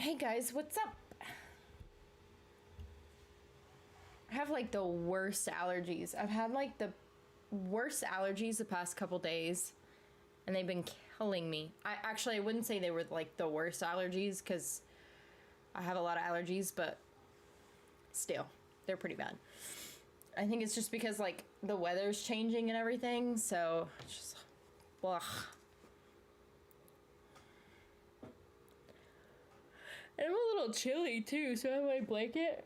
Hey guys, what's up? I have like the worst allergies. I've had like the worst allergies the past couple days, and they've been killing me. I wouldn't say they were like the worst allergies because I have a lot of allergies, but still, they're pretty bad. I think it's just because like the weather's changing and everything, so it's just, ugh. And I'm a little chilly too, so I have my blanket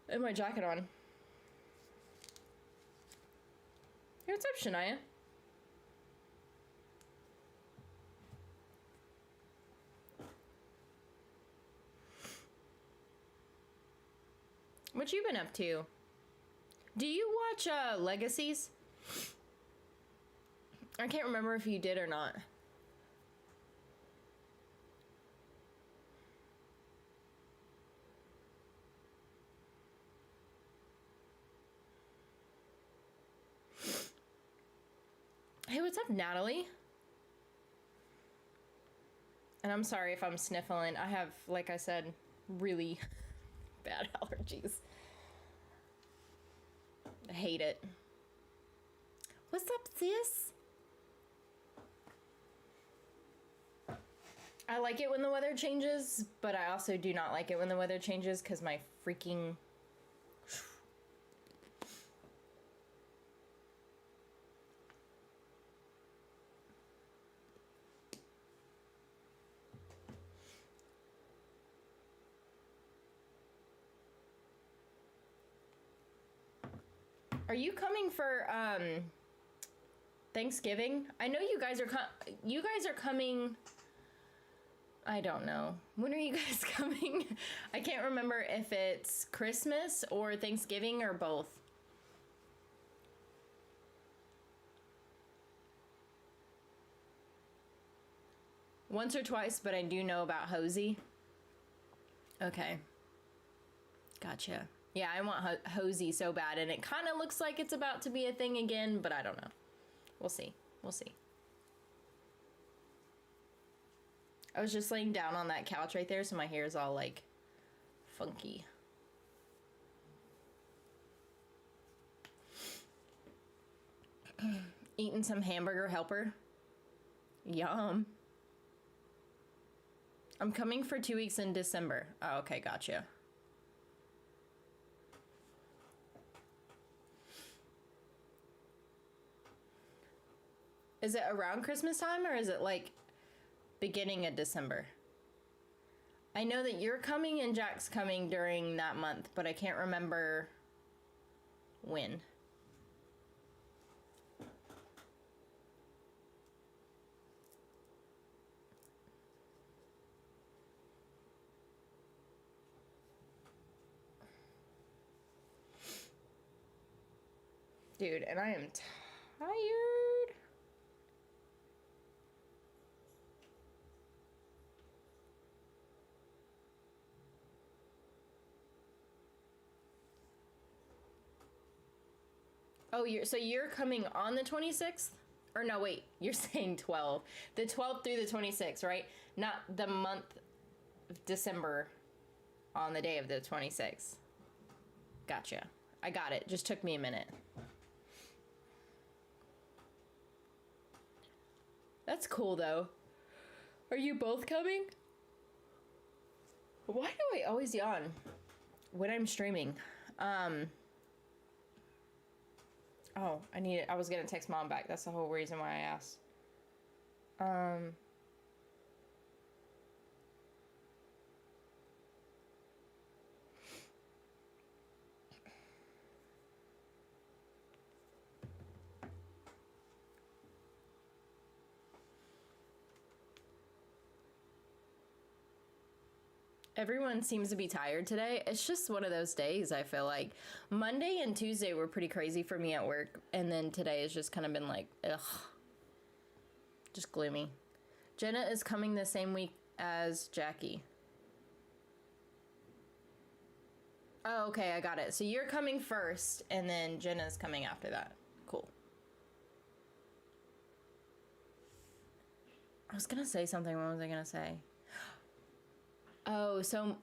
and my jacket on. Hey, what's up, Shania? What you been up to? Do you watch Legacies? I can't remember if you did or not. Hey, what's up, Natalie? And I'm sorry if I'm sniffling. I have, like I said, really bad allergies. I hate it. What's up, sis? I like it when the weather changes, but I also do not like it when the weather changes because my freaking... Are you coming for Thanksgiving? I know you guys are coming. I don't know. When are you guys coming? I can't remember if it's Christmas or Thanksgiving or both. Once or twice, but I do know about HOSIE. Okay. Gotcha. Yeah, I want HOSIE so bad, and it kind of looks like it's about to be a thing again, but I don't know. We'll see. We'll see. I was just laying down on that couch right there, so my hair is all, like, funky. Eating some hamburger helper. Yum. I'm coming for 2 weeks in December. Oh, okay, gotcha. Is it around Christmas time or is it like beginning of December? I know that you're coming and Jack's coming during that month, but I can't remember when. Dude, and I am tired. Oh, you're coming on the 26th? Or no, wait, you're saying 12. The 12th through the 26th, right? Not the month of December on the day of the 26th. Gotcha. I got it. Just took me a minute. That's cool, though. Are you both coming? Why do I always yawn when I'm streaming? Oh, I was gonna text mom back. That's the whole reason why I asked. Everyone seems to be tired today. It's just one of those days, I feel like. Monday and Tuesday were pretty crazy for me at work, and then today has just kind of been like, ugh. Just gloomy. Jenna is coming the same week as Jackie. Oh, okay, I got it. So you're coming first, and then Jenna's coming after that. Cool. I was gonna say something. What was I gonna say? Oh, so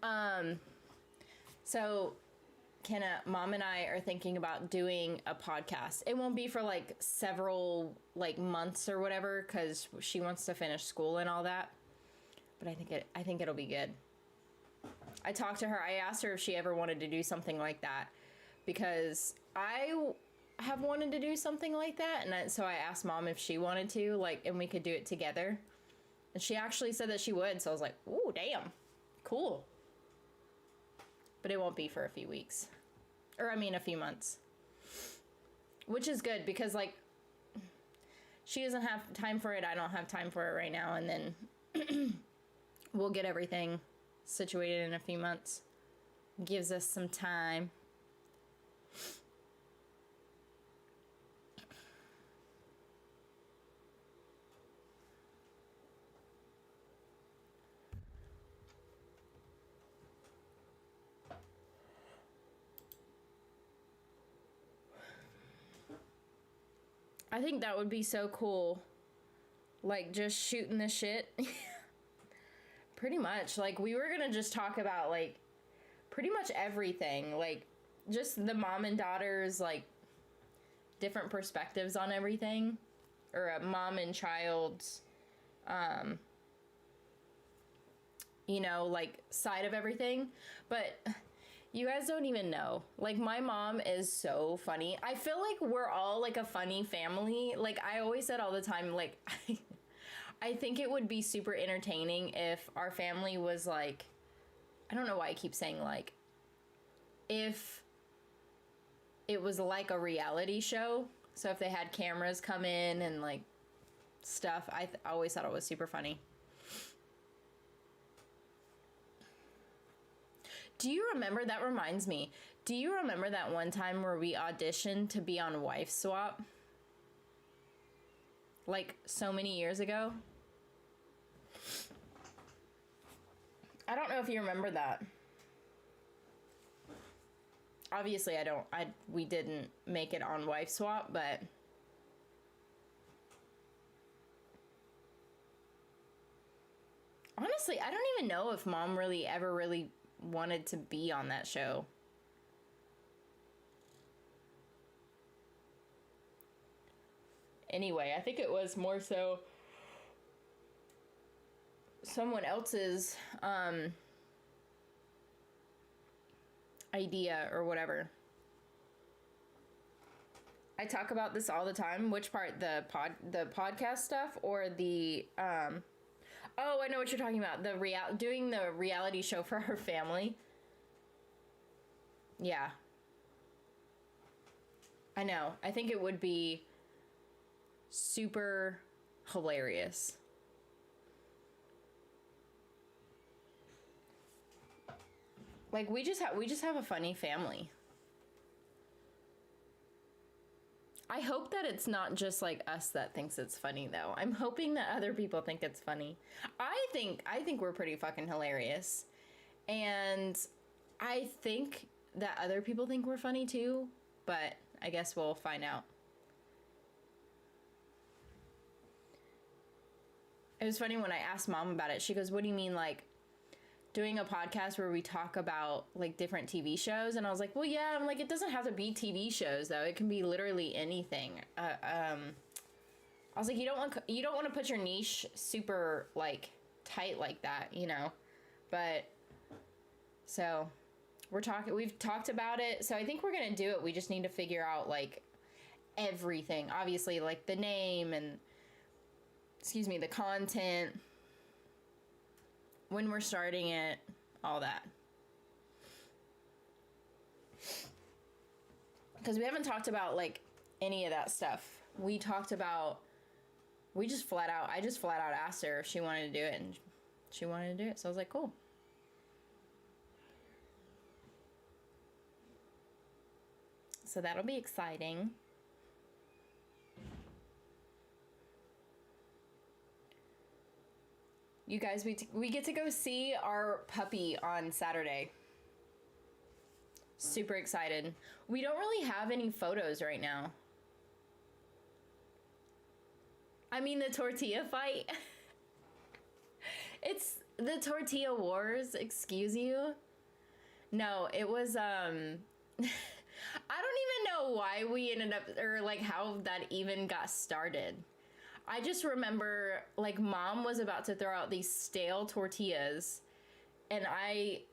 Kenna, Mom and I are thinking about doing a podcast. It won't be for like several like months or whatever, because she wants to finish school and all that. But I think it'll be good. I talked to her. I asked her if she ever wanted to do something like that, because I have wanted to do something like that, and so I asked Mom if she wanted to, like, and we could do it together. And she actually said that she would. So I was like, "Ooh, damn, cool." But it won't be for a few weeks. Or, I mean, a few months. Which is good, because, like, she doesn't have time for it. I don't have time for it right now. And then we'll get everything situated in a few months. Gives us some time. I think that would be so cool. Like, just shooting the shit. Pretty much. Like, we were gonna just talk about, like, pretty much everything. Like, just the mom and daughters, like, different perspectives on everything. Or a mom and child's, you know, like, side of everything. But you guys don't even know. Like, my mom is so funny. I feel like we're all, like, a funny family. Like, I always said all the time, like, I think it would be super entertaining if our family was, like, I don't know why I keep saying, like, if it was like a reality show. So if they had cameras come in and, like, stuff, I always thought it was super funny. Do you remember, that reminds me, do you remember that one time where we auditioned to be on Wife Swap? Like, so many years ago? I don't know if you remember that. Obviously, we didn't make it on Wife Swap, but honestly, I don't even know if Mom really ever really wanted to be on that show. Anyway, I think it was more so someone else's idea or whatever. I talk about this all the time. Which part? The podcast stuff or the oh, I know what you're talking about. Doing the reality show for her family. Yeah. I know. I think it would be super hilarious. Like, we just have a funny family. I hope that it's not just like us that thinks it's funny, though. I'm hoping that other people think it's funny. I think we're pretty fucking hilarious. And I think that other people think we're funny too, but I guess we'll find out. It was funny when I asked Mom about it. She goes, "What do you mean, like, doing a podcast where we talk about, like, different TV shows?" And I was like, "Well, yeah." I'm like, it doesn't have to be TV shows, though. It can be literally anything. I was like, you don't want to put your niche super, like, tight like that, you know. But so we've talked about it. So I think we're gonna do it. We just need to figure out, like, everything. Obviously, like, the name and the content, when we're starting it, all that. Because we haven't talked about, like, any of that stuff. I just flat out asked her if she wanted to do it, and she wanted to do it. So I was like, cool. So that'll be exciting. You guys, we get to go see our puppy on Saturday. Super excited. We don't really have any photos right now. I mean, the tortilla fight. The tortilla wars, excuse you? No, it was I don't even know why we ended up, or like how that even got started. I just remember like mom was about to throw out these stale tortillas, and I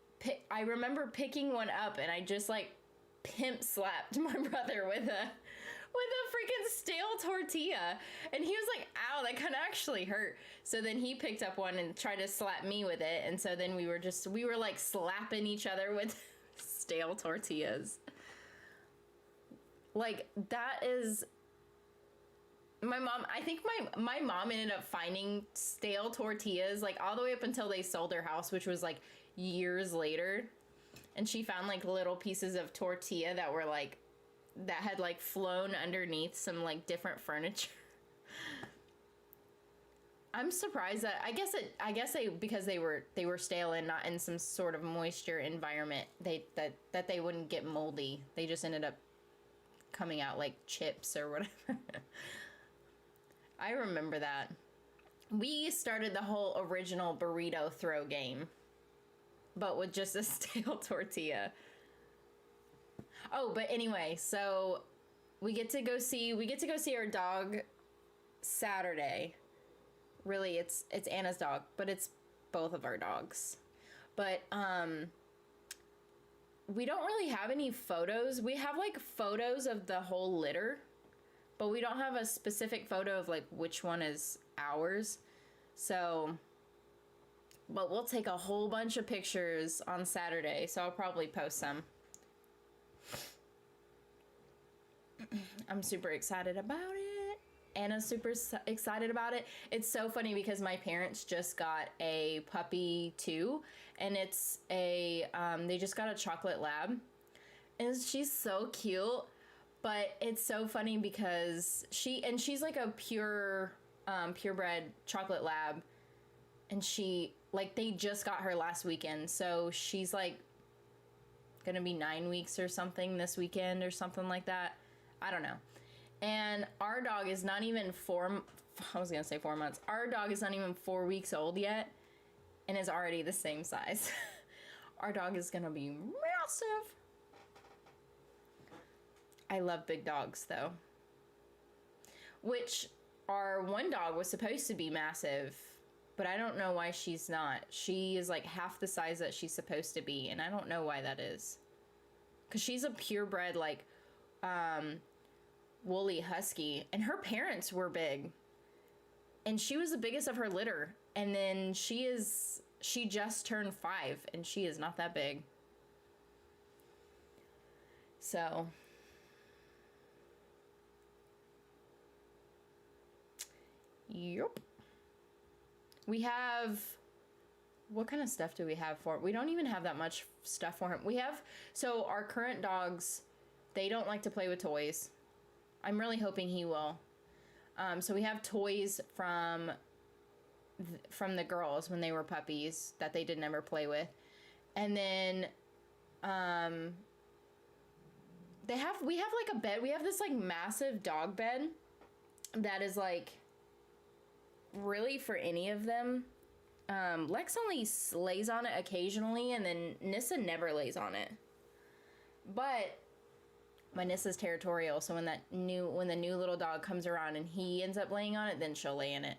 remember picking one up and I just like pimp slapped my brother with a freaking stale tortilla, and he was like, ow, that kind of actually hurt. So then he picked up one and tried to slap me with it, and so then we were like slapping each other with stale tortillas. Like, that is my mom. I think my mom ended up finding stale tortillas like all the way up until they sold their house, which was like years later, and she found like little pieces of tortilla that were like that had like flown underneath some like different furniture. I'm surprised that I guess they because they were stale and not in some sort of moisture environment, that they wouldn't get moldy. They just ended up coming out like chips or whatever. I remember that. We started the whole original burrito throw game, but with just a stale tortilla. Oh, but anyway, so we get to go see our dog Saturday. Really, it's Anna's dog, but it's both of our dogs. But we don't really have any photos. We have like photos of the whole litter, but we don't have a specific photo of like which one is ours. So, but we'll take a whole bunch of pictures on Saturday, so I'll probably post some. I'm super excited about it. Anna's super excited about it. It's so funny because my parents just got a puppy too, and it's a they just got a chocolate lab, and she's so cute. But it's so funny because she's like a purebred chocolate lab, and she like they just got her last weekend, so she's like gonna be 9 weeks or something this weekend or something like that. I don't know. And our dog is not even 4 months. Our dog is not even 4 weeks old yet and is already the same size. Our dog is gonna be massive. I love big dogs though. Which our one dog was supposed to be massive, but I don't know why she's not. She is like half the size that she's supposed to be, and I don't know why that is. Cause she's a purebred like woolly husky, and her parents were big, and she was the biggest of her litter, and then she just turned 5 and she is not that big. So yep. We have, what kind of stuff do we have for it? We don't even have that much stuff for him. We have, so our current dogs, they don't like to play with toys. I'm really hoping he will. So we have toys from the girls when they were puppies that they didn't ever play with. And then we have like a bed. We have this like massive dog bed that is like really for any of them. Lex only lays on it occasionally, and then Nissa never lays on it. But my Nissa's territorial, so when the new little dog comes around and he ends up laying on it, then she'll lay in it.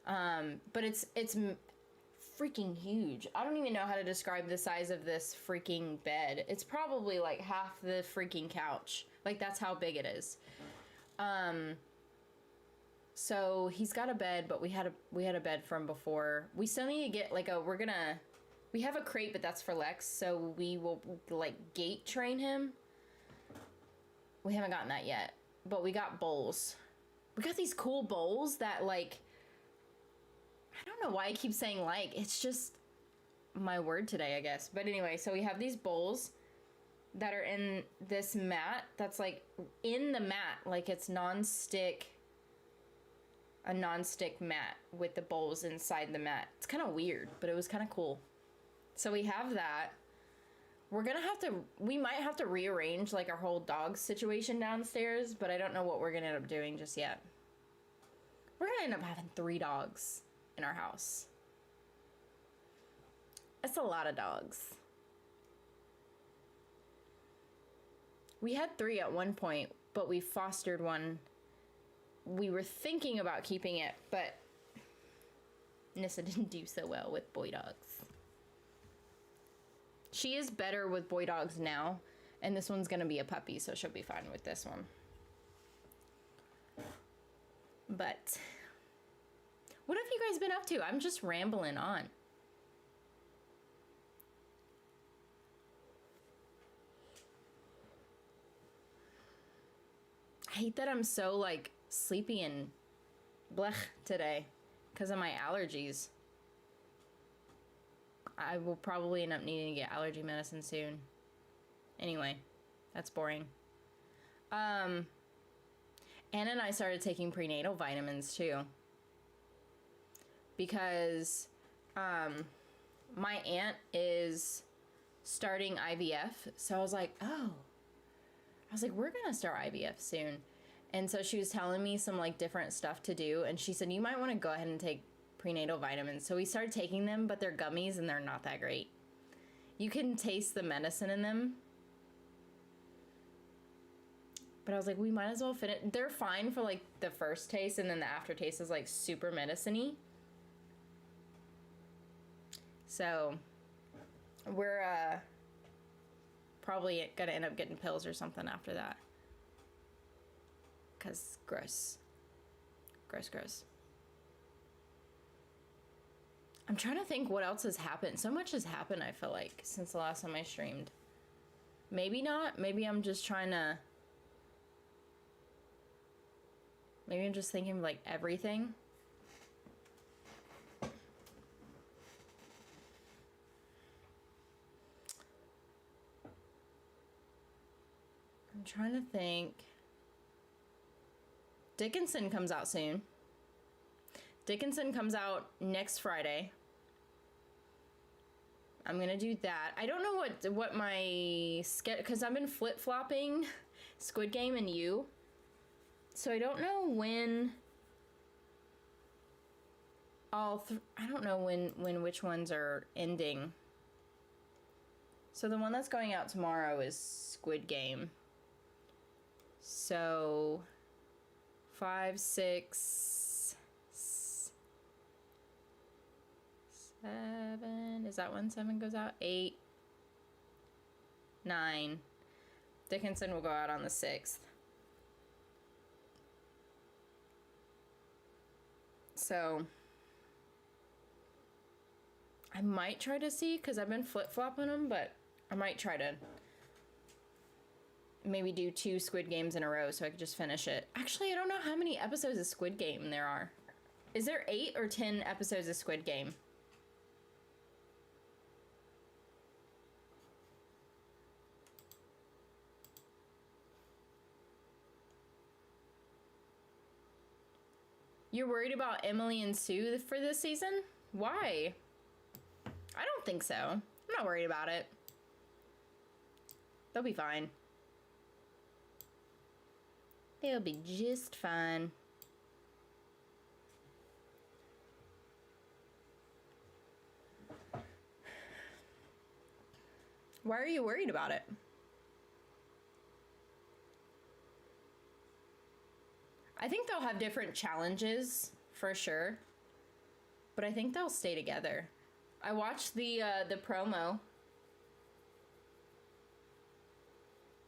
But it's freaking huge. I don't even know how to describe the size of this freaking bed. It's probably like half the freaking couch. Like, that's how big it is. So he's got a bed, but we had a bed from before. We still need to get like we have a crate, but that's for Lex, so we will like gate train him. We haven't gotten that yet, but we got bowls. We got these cool bowls that like, I don't know why I keep saying like, it's just my word today, I guess. But anyway, so we have these bowls that are in this mat that's like in the mat, like it's a non-stick mat with the bowls inside the mat. It's kind of weird, but it was kind of cool. So we have that. We might have to rearrange like our whole dog situation downstairs, but I don't know what we're gonna end up doing just yet. We're gonna end up having 3 dogs in our house. That's a lot of dogs. We had 3 at one point, but we fostered one. We were thinking about keeping it, but Nissa didn't do so well with boy dogs. She is better with boy dogs now, and this one's gonna be a puppy, so she'll be fine with this one. But what have you guys been up to? I'm just rambling on. I hate that I'm so like sleepy and blech today because of my allergies. I will probably end up needing to get allergy medicine soon. Anyway, that's boring. Anna and I started taking prenatal vitamins too. Because my aunt is starting IVF. So I was like, we're gonna start IVF soon. And so she was telling me some like different stuff to do. And she said, you might want to go ahead and take prenatal vitamins. So we started taking them, but they're gummies and they're not that great. You can taste the medicine in them. But I was like, we might as well fit it. They're fine for like the first taste, and then the aftertaste is like super medicine-y. So we're probably gonna end up getting pills or something after that. Cause gross. Gross. I'm trying to think what else has happened. So much has happened, I feel like, since the last time I streamed. Maybe not. Maybe I'm just trying to... Maybe I'm just thinking of, like, everything. I'm trying to think. Dickinson comes out soon. Dickinson comes out next Friday. I'm gonna do that. I don't know what my schedule, because I've been flip-flopping Squid Game and You. So I don't know when I don't know when which ones are ending. So the one that's going out tomorrow is Squid Game. So 5, 6, 7. Is that when 7 goes out? 8, 9. Dickinson will go out on the 6th. So I might try to see, because I've been flip-flopping them, but I might try to maybe do 2 Squid Games in a row so I could just finish it. Actually, I don't know how many episodes of Squid Game there are. Is there 8 or 10 episodes of Squid Game? You're worried about Emily and Sue for this season? Why? I don't think so. I'm not worried about it. They'll be fine. They'll be just fine. Why are you worried about it? I think they'll have different challenges for sure, but I think they'll stay together. I watched the promo.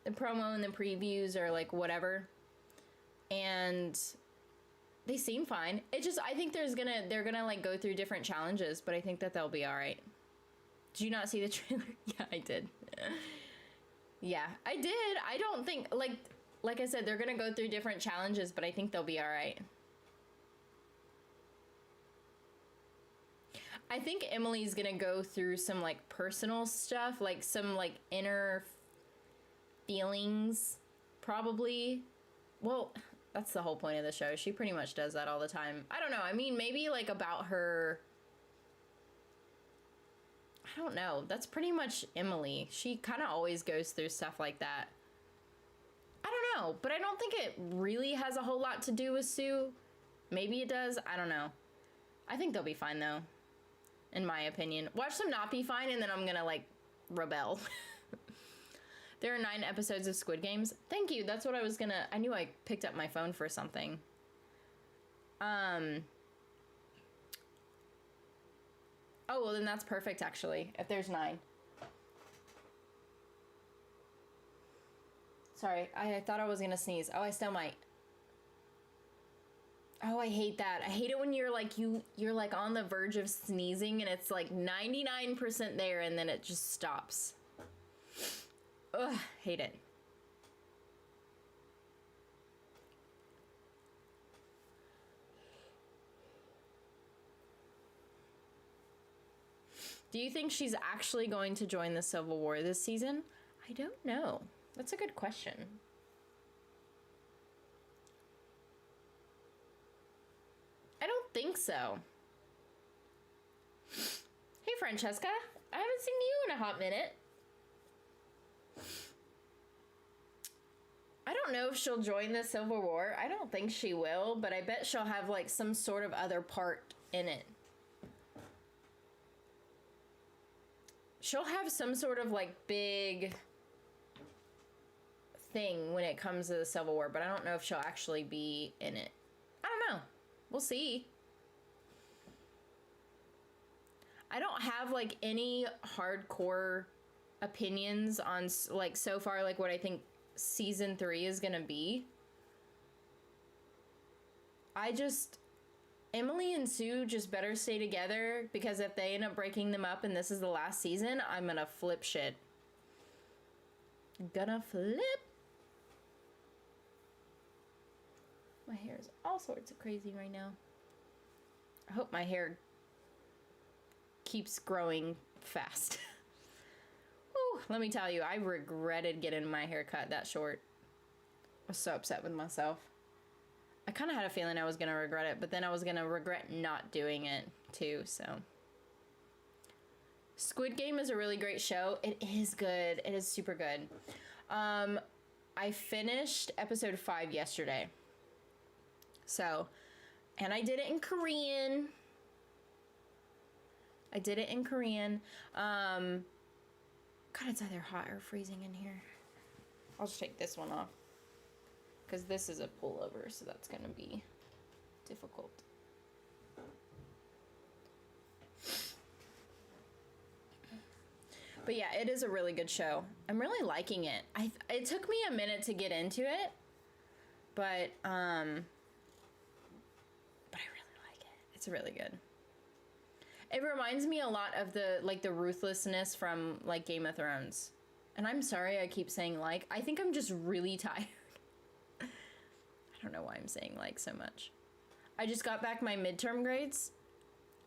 The promo and the previews or like whatever, and they seem fine. It just, I think they're gonna like go through different challenges, but I think that they'll be all right. Did you not see the trailer? Yeah, I did. Yeah, I did. I don't think like I said, they're gonna go through different challenges, but I think they'll be all right. I think Emily's gonna go through some like personal stuff, like some like inner feelings, probably. Well, that's the whole point of the show. She pretty much does that all the time. I don't know. I mean, maybe like about her. I don't know. That's pretty much Emily. She kind of always goes through stuff like that. I don't know, but I don't think it really has a whole lot to do with Sue. Maybe it does. I don't know. I think they'll be fine though. in my opinion. Watch them not be fine, and then I'm gonna like rebel. There are 9 episodes of Squid Games. Thank you. That's what I was gonna. I knew I picked up my phone for something. Oh, well then that's perfect actually. If there's 9. Sorry, I thought I was gonna sneeze. Oh, I still might. Oh, I hate that. I hate it when you're like you're like on the verge of sneezing and it's like 99% there and then it just stops. Ugh, hate it. Do you think she's actually going to join the Civil War this season? I don't know. That's a good question. I don't think so. Hey, Francesca. I haven't seen you in a hot minute. I don't know if she'll join the Civil War. I don't think she will, but I bet she'll have like some sort of other part in it. She'll have some sort of like big thing when it comes to the Civil War, but I don't know if she'll actually be in it. I don't know. We'll see. I don't have like any hardcore opinions on like so far like what I think season 3 is gonna be. Emily and Sue just better stay together, because if they end up breaking them up and this is the last season, I'm gonna flip shit. Gonna flip. My hair is all sorts of crazy right now. I hope my hair keeps growing fast. Whew, let me tell you, I regretted getting my hair cut that short. I was so upset with myself. I kind of had a feeling I was going to regret it, but then I was going to regret not doing it too, so. Squid Game is a really great show. It is good. It is super good. I finished episode 5 yesterday. So, and I did it in Korean. God, it's either hot or freezing in here. I'll just take this one off, because this is a pullover, so that's going to be difficult. But yeah, it is a really good show. I'm really liking it. It took me a minute to get into it, but I really like it. It's really good. It reminds me a lot of the ruthlessness from like Game of Thrones. And I'm sorry I keep saying like. I think I'm just really tired. I don't know why I'm saying like so much. I just got back my midterm grades.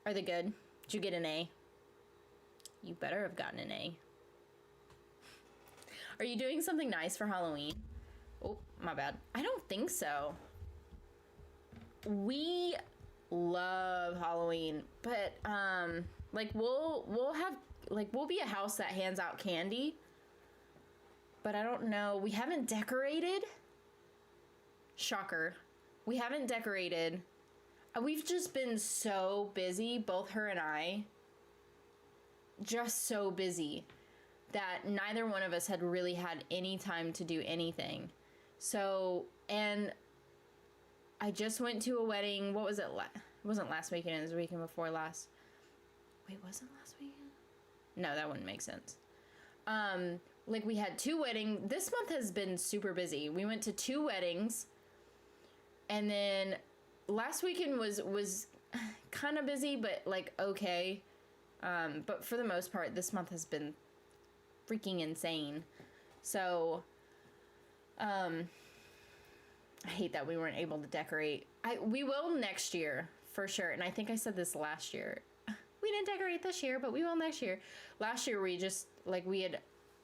Are they good? Did you get an A? You better have gotten an A. Are you doing something nice for Halloween? Oh, my bad. I don't think so. We love Halloween, but like we'll be a house that hands out candy. But I don't know. We haven't decorated. Shocker. We haven't decorated. We've just been so busy, both her and I. Just so busy that neither one of us had really had any time to do anything. So, and I just went to a wedding. What was it? It wasn't last weekend. It was the weekend before last. Wait, was it last weekend? No, that wouldn't make sense. Like we had 2 weddings. This month has been super busy. We went to 2 weddings. And then last weekend was kind of busy, but like okay. But for the most part, this month has been freaking insane. So, I hate that we weren't able to decorate. We will next year, for sure. And I think I said this last year. We didn't decorate this year, but we will next year. Last year, we just, like, we had,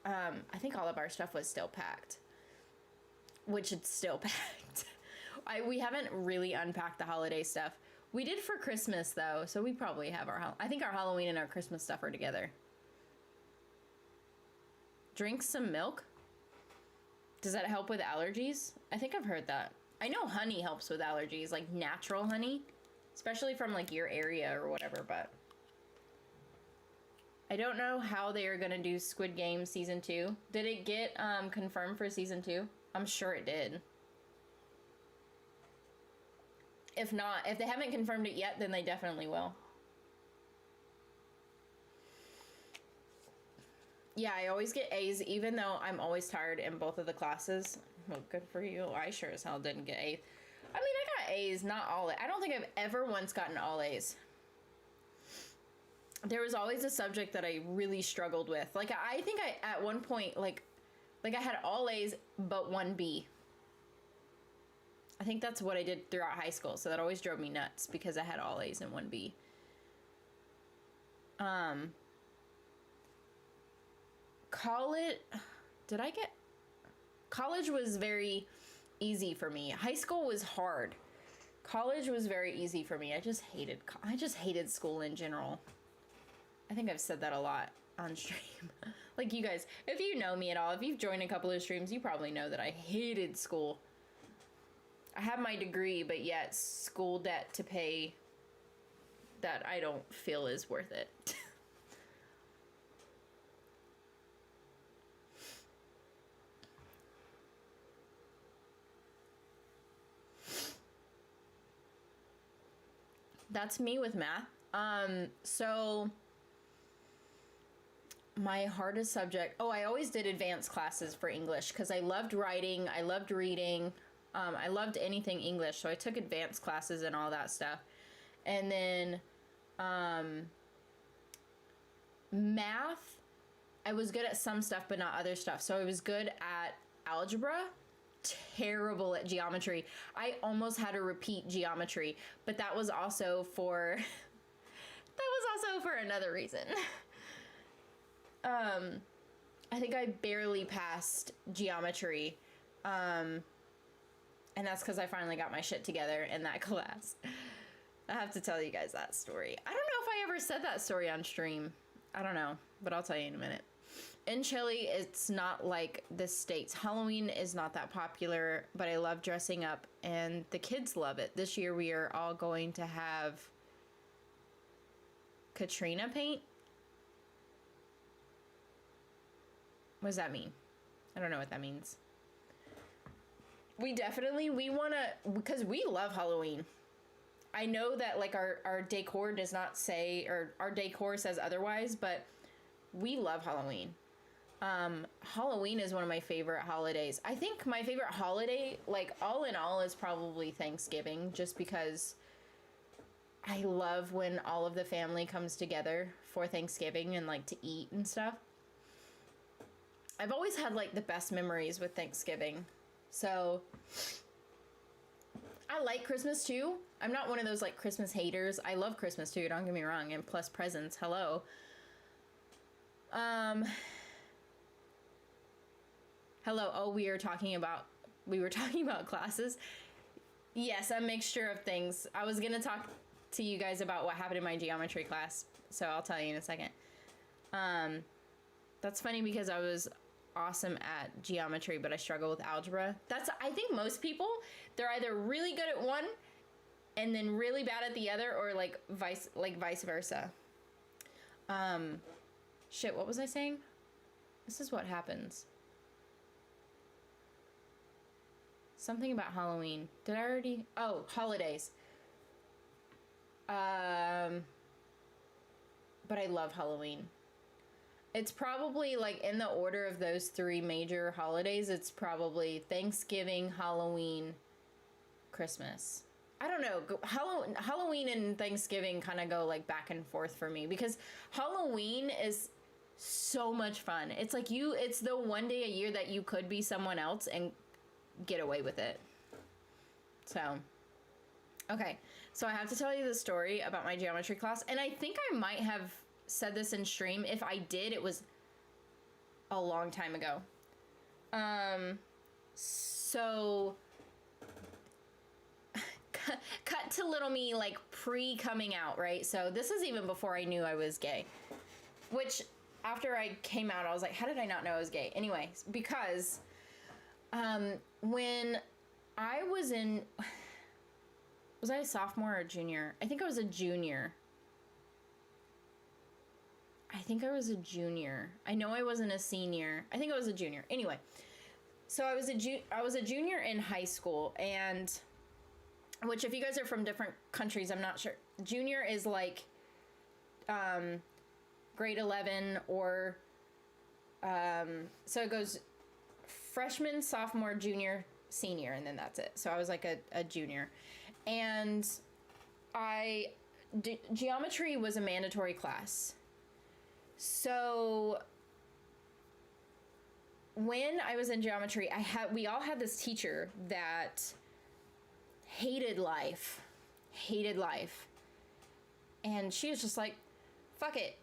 I think all of our stuff was still packed. Which it's still packed. We haven't really unpacked the holiday stuff. We did for Christmas, though, so we probably have I think our Halloween and our Christmas stuff are together. Drink some milk? Does that help with allergies? I think I've heard that. I know honey helps with allergies, like natural honey. Especially from, like, your area or whatever, but I don't know how they are going to do Squid Game season 2. Did it get confirmed for season 2? I'm sure it did. If not, if they haven't confirmed it yet, then they definitely will. Yeah, I always get A's, even though I'm always tired in both of the classes. Well, good for you. I sure as hell didn't get A's. I mean, I got A's, not all A's. I don't think I've ever once gotten all A's. There was always a subject that I really struggled with. Like, I think I, at one point, like I had all A's, but 1 B. I think that's what I did throughout high school, so that always drove me nuts, because I had all A's and 1 B. College, college was very easy for me. High school was hard. College was very easy for me. I just hated school in general. I think I've said that a lot on stream. Like, you guys, if you know me at all, if you've joined a couple of streams, you probably know that I hated school. I have my degree, but yet school debt to pay that I don't feel is worth it. That's me with math. So my hardest subject, I always did advanced classes for English because I loved writing, I loved reading, I loved anything English, so I took advanced classes and all that stuff. And then math, I was good at some stuff but not other stuff. So I was good at algebra, terrible at geometry. I almost had to repeat geometry, but that was also for another reason. I think I barely passed geometry, and that's because I finally got my shit together in that class. I have to tell you guys that story. I don't know if I ever said that story on stream. I don't know, but I'll tell you in a minute. In Chile, it's not like the States. Halloween is not that popular, but I love dressing up, and the kids love it. This year, we are all going to have Katrina paint. What does that mean? I don't know what that means. We want to, because we love Halloween. I know that, like, our decor does not say, or our decor says otherwise, but we love Halloween. Halloween is one of my favorite holidays. I think my favorite holiday, like, all in all, is probably Thanksgiving, just because I love when all of the family comes together for Thanksgiving and, like, to eat and stuff. I've always had, like, the best memories with Thanksgiving. So I like Christmas too. I'm not one of those, like, Christmas haters. I love Christmas too, don't get me wrong, and plus presents, hello. Hello. Oh, we were talking about classes. Yes, a mixture of things. I was gonna talk to you guys about what happened in my geometry class, so I'll tell you in a second. That's funny because I was awesome at geometry, but I struggle with algebra. I think most people, they're either really good at one and then really bad at the other, or like vice versa. Shit, what was I saying? This is what happens. Something about Halloween. Did I already? Oh, holidays. But I love Halloween. It's probably, like, in the order of those 3 major holidays, it's probably Thanksgiving, Halloween, Christmas. I don't know. Halloween and Thanksgiving kind of go, like, back and forth for me, because Halloween is so much fun. It's like it's the one day a year that you could be someone else and get away with it. So, okay. So I have to tell you the story about my geometry class, and I think I might have said this in stream. If I did, it was a long time ago. So cut to little me, like, pre-coming out, right? So this is even before I knew I was gay, which after I came out, I was like, how did I not know I was gay? Anyway, because when I was was I a sophomore or junior? I think I was a junior. I think I was a junior. I know I wasn't a senior. I think I was a junior. Anyway, so I was a junior in high school, and which, if you guys are from different countries, I'm not sure. Junior is like grade 11, or so it goes freshman, sophomore, junior, senior, and then that's it. So I was like a junior, and geometry was a mandatory class. So when I was in geometry, we all had this teacher that hated life. And she was just like, fuck it.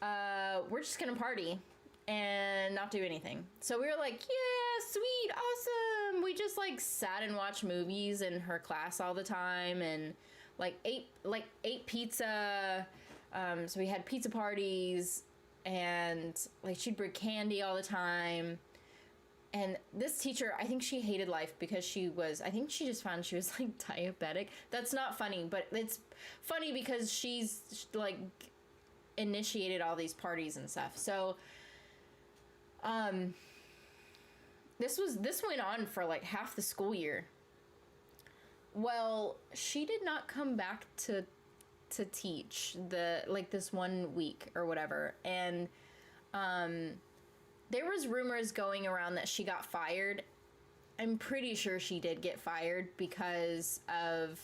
We're just gonna party and not do anything. So we were like, yeah, sweet, awesome. We just like sat and watched movies in her class all the time, and ate pizza. So we had pizza parties, and like she'd bring candy all the time. And this teacher, I think she hated life because I think she just found she was like diabetic. That's not funny, but it's funny because she's like initiated all these parties and stuff. So this went on for like half the school year. Well, she did not come back to teach this 1 week or whatever. And there was rumors going around that she got fired. I'm pretty sure she did get fired because of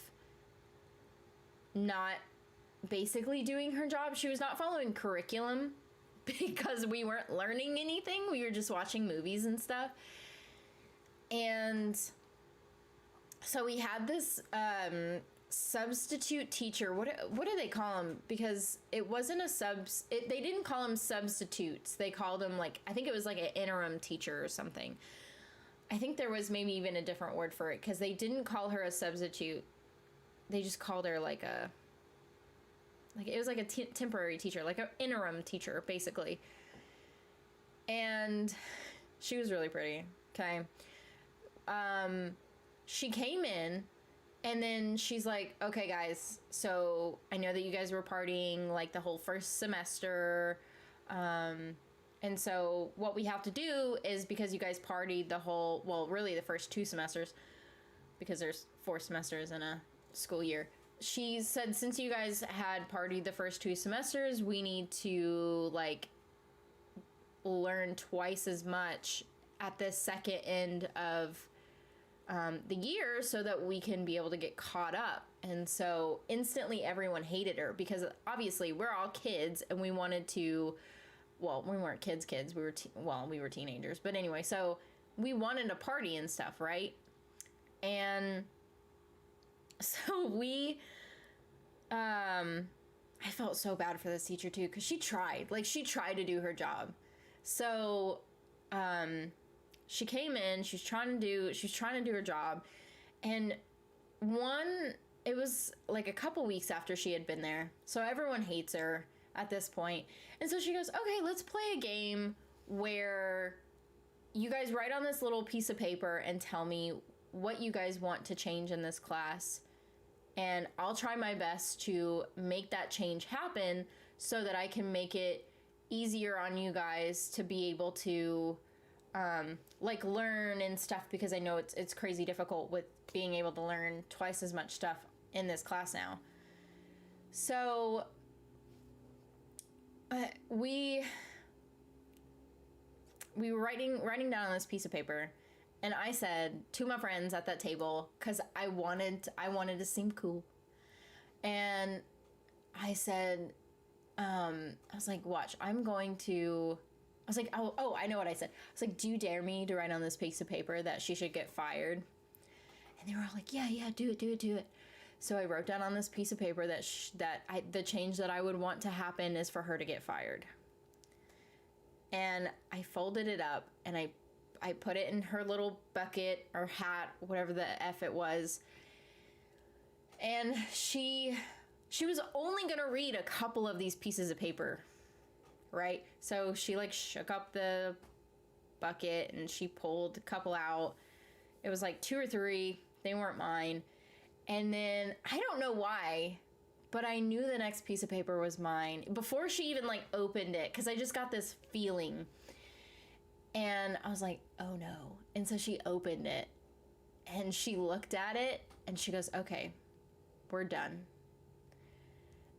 not basically doing her job. She was not following curriculum because we weren't learning anything. We were just watching movies and stuff. And so we had this substitute teacher. What do they call them? Because it wasn't they didn't call them substitutes. They called them I think it was like an interim teacher or something. I think there was maybe even a different word for it, because they didn't call her a substitute. They just called her it was like a temporary teacher, like an interim teacher, basically. And she was really pretty. Okay. She came in, and then she's like, okay, guys, so I know that you guys were partying like the whole first semester. And so what we have to do is, because you guys partied really the first 2 semesters, because there's 4 semesters in a school year. She said, since you guys had partied the first 2 semesters, we need to learn twice as much at the second end of the year, so that we can be able to get caught up. And so instantly everyone hated her, because obviously we're all kids, and we wanted to, we weren't kids. We were we were teenagers, but anyway, so we wanted to party and stuff, right? And so I felt so bad for this teacher too, because she tried to do her job. So she came in, she was trying to do her job, and it was like a couple weeks after she had been there, so everyone hates her at this point. And so she goes, okay, let's play a game where you guys write on this little piece of paper and tell me what you guys want to change in this class, and I'll try my best to make that change happen so that I can make it easier on you guys to be able to learn and stuff, because I know it's crazy difficult with being able to learn twice as much stuff in this class now. So we were writing down on this piece of paper, and I said to my friends at that table, because I wanted to seem cool, and I said, I was like, watch, I was like, oh, I know what I said. I was like, do you dare me to write on this piece of paper that she should get fired? And they were all like, yeah, do it. So I wrote down on this piece of paper that the change that I would want to happen is for her to get fired. And I folded it up, and I put it in her little bucket or hat, whatever the F it was. And she was only going to read a couple of these pieces of paper, right? So she shook up the bucket, and she pulled a couple out. It was 2 or 3. They weren't mine. And then I don't know why, But I knew the next piece of paper was mine before she even like opened it, because I just got this feeling. And I was like, oh no. And so she opened it and she looked at it and she goes, okay, we're done.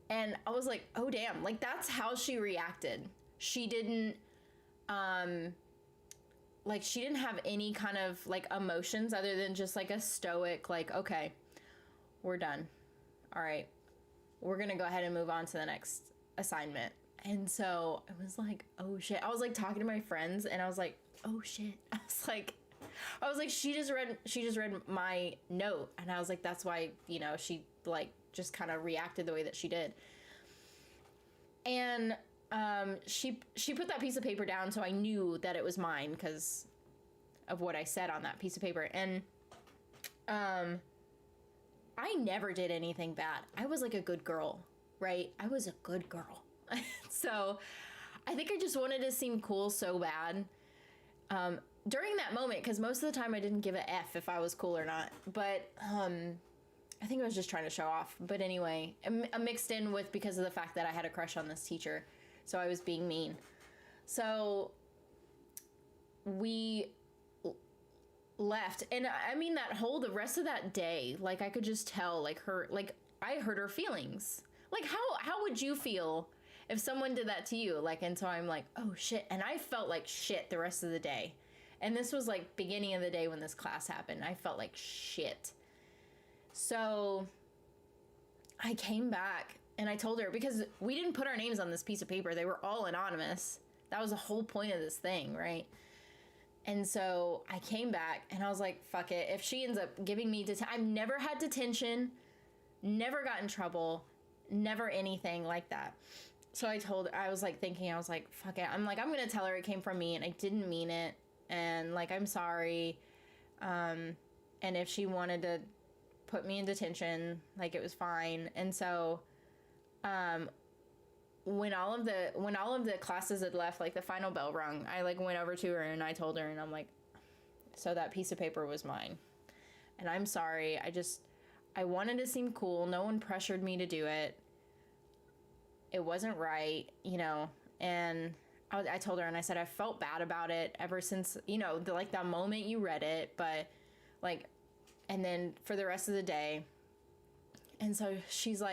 And I was like, oh damn, like that's how she reacted. She didn't, like she didn't have any kind of like emotions other than just like a stoic, like, okay, we're done. All right, we're gonna go ahead and move on to the next assignment. And so I was like, oh shit. I was like talking to my friends and I was like, oh shit. I was like, she just read my note. And I was like, that's why, you know, she like just kind of reacted the way that she did. And she put that piece of paper down, so I knew that it was mine because of what I said on that piece of paper. And I never did anything bad. I was like a good girl, right? I was a good girl. So I think I just wanted to seem cool so bad during that moment, because most of the time I didn't give a F if I was cool or not. But I think I was just trying to show off. But anyway, I mixed in with because of the fact that I had a crush on this teacher. So I was being mean. So we left. And I mean, the rest of that day, like I could just tell, like I hurt her feelings. Like how would you feel if someone did that to you? Like, and so I'm like, oh shit. And I felt like shit the rest of the day. And this was like beginning of the day when this class happened. I felt like shit. So I came back and I told her, because we didn't put our names on this piece of paper. They were all anonymous. That was the whole point of this thing, right? And so I came back and I was like, fuck it. If she ends up giving me I've never had detention, never got in trouble, never anything like that. So I was like thinking, I was like, fuck it. I'm like, I'm going to tell her it came from me and I didn't mean it. And like, I'm sorry. And if she wanted to put me in detention, like it was fine. And so, when all of the classes had left, like the final bell rung, I like went over to her and I told her, and I'm like, so that piece of paper was mine. And I'm sorry. I wanted to seem cool. No one pressured me to do it. It wasn't right, you know, and I told her, and I said, I felt bad about it ever since, you know, the moment you read it, but like, and then for the rest of the day. And so she said,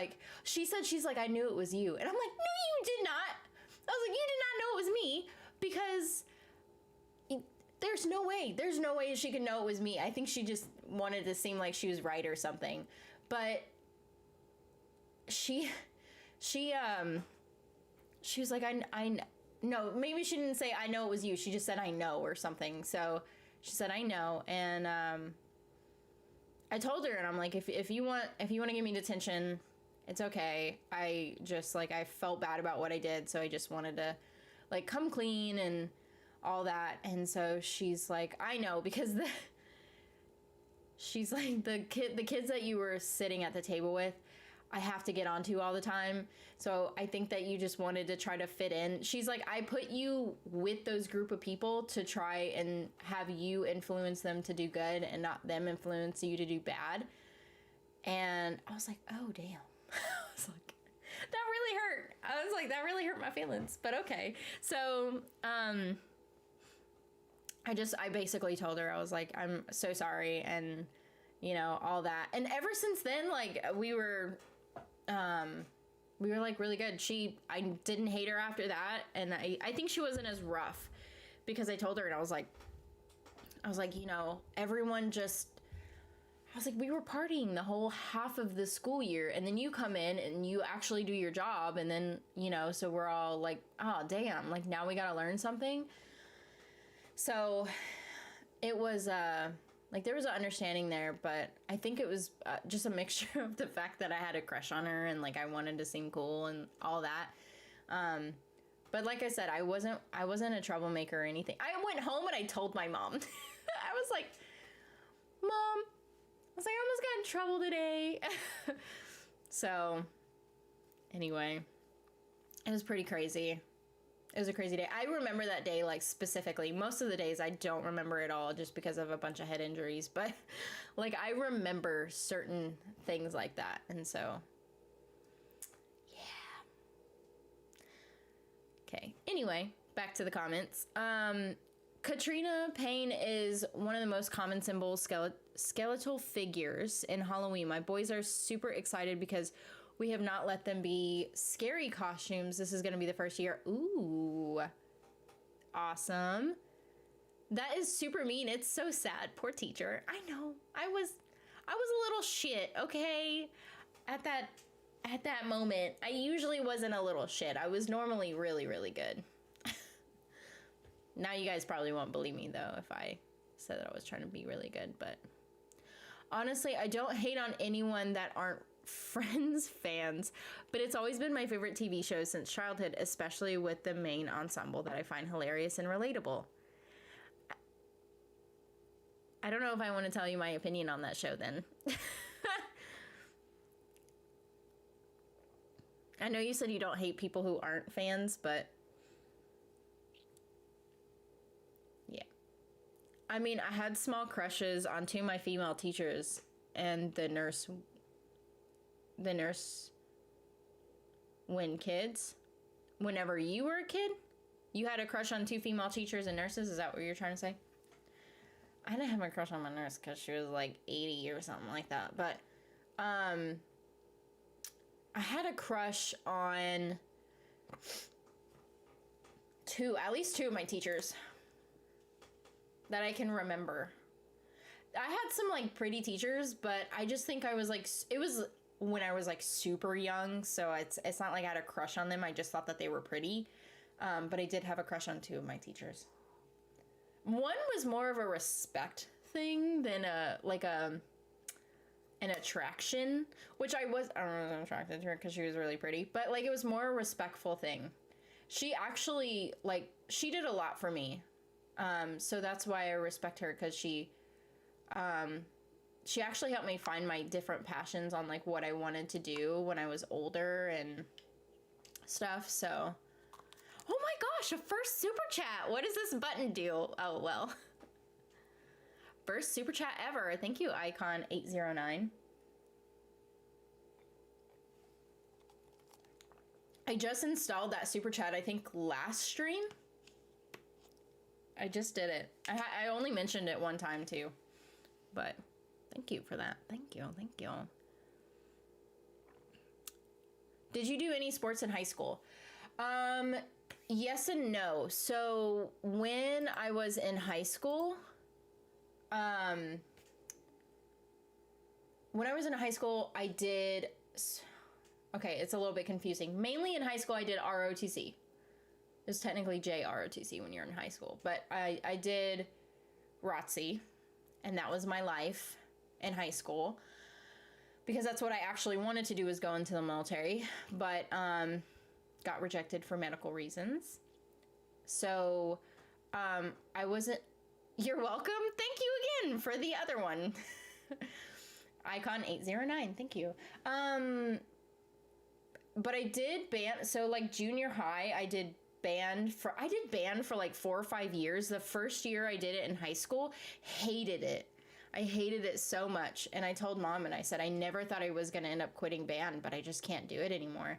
I knew it was you. And I'm like, no, you did not. I was like, you did not know it was me, because there's no way she could know it was me. I think she just wanted to seem like she was right or something. But she was like, I no, maybe she didn't say I know it was you. She just said I know or something. So she said I know, and I told her, and I'm like, if you want to give me detention, it's okay. I just like, I felt bad about what I did, so I just wanted to like come clean and all that. And so she's like, I know, because she's like, the kids that you were sitting at the table with, I have to get onto all the time. So I think that you just wanted to try to fit in. She's like, I put you with those group of people to try and have you influence them to do good and not them influence you to do bad. And I was like, oh, damn. I was like, that really hurt. I was like, that really hurt my feelings, but okay. So, I basically told her, I was like, I'm so sorry. And, you know, all that. And ever since then, like we were like really good. I didn't hate her after that. And I think she wasn't as rough, because I told her, and I was like, you know, everyone just, I was like, we were partying the whole half of the school year, and then you come in and you actually do your job. And then, you know, so we're all like, oh damn, like now we got to learn something. So it was, like there was an understanding there, but I think it was just a mixture of the fact that I had a crush on her and like I wanted to seem cool and all that. But like I said, I wasn't a troublemaker or anything. I went home and I told my mom. I was like, Mom, I was like, I almost got in trouble today. So anyway, it was pretty crazy. It was a crazy day. I remember that day, like, specifically. Most of the days I don't remember at all, just because of a bunch of head injuries. But, like, I remember certain things like that. And so, Anyway, back to the comments. Katrina Payne is one of the most common symbols, skeletal figures in Halloween. My boys are super excited because we have not let them be scary costumes. This is going to be the first year. Ooh, awesome. That is super mean. It's so sad. Poor teacher. I know. I was a little shit, okay? At that moment, I usually wasn't a little shit. I was normally really, really good. Now you guys probably won't believe me, though, if I said that I was trying to be really good. But honestly, I don't hate on anyone that aren't Friends fans. But it's always been my favorite TV show since childhood, especially with the main ensemble that I find hilarious and relatable. I don't know if I want to tell you my opinion on that show then. I know you said you don't hate people who aren't fans, but yeah. I mean, I had small crushes on two of my female teachers and the nurse when kids. Whenever you were a kid, you had a crush on two female teachers and nurses? Is that what you're trying to say? I didn't have a crush on my nurse because she was like 80 or something like that. But I had a crush on at least two of my teachers that I can remember. I had some like pretty teachers, but I just think I was like, it was when I was like super young. So it's not like I had a crush on them. I just thought that they were pretty. But I did have a crush on two of my teachers. One was more of a respect thing than an attraction, which I was attracted to her because she was really pretty, but like it was more a respectful thing. She actually she did a lot for me. So that's why I respect her, because she actually helped me find my different passions on like what I wanted to do when I was older and stuff. So oh my gosh, a first super chat. What does this button do? Oh, well. First super chat ever. Thank you, Icon809. I just installed that super chat, I think, last stream. I just did it. I only mentioned it one time, too. But thank you for that. Thank you. Thank you. Did you do any sports in high school? Yes and no. So when I was in high school, I did, okay, it's a little bit confusing. Mainly in high school, I did ROTC. It's technically JROTC when you're in high school, but I did ROTC, and that was my life in high school, because that's what I actually wanted to do, was go into the military, but, got rejected for medical reasons. So, I wasn't, you're welcome. Thank you again for the other one. Icon809, thank you. But I did band, so like junior high, I did band for like 4 or 5 years. The first year I did it in high school, hated it. I hated it so much. And I told Mom, and I said, I never thought I was going to end up quitting band, but I just can't do it anymore.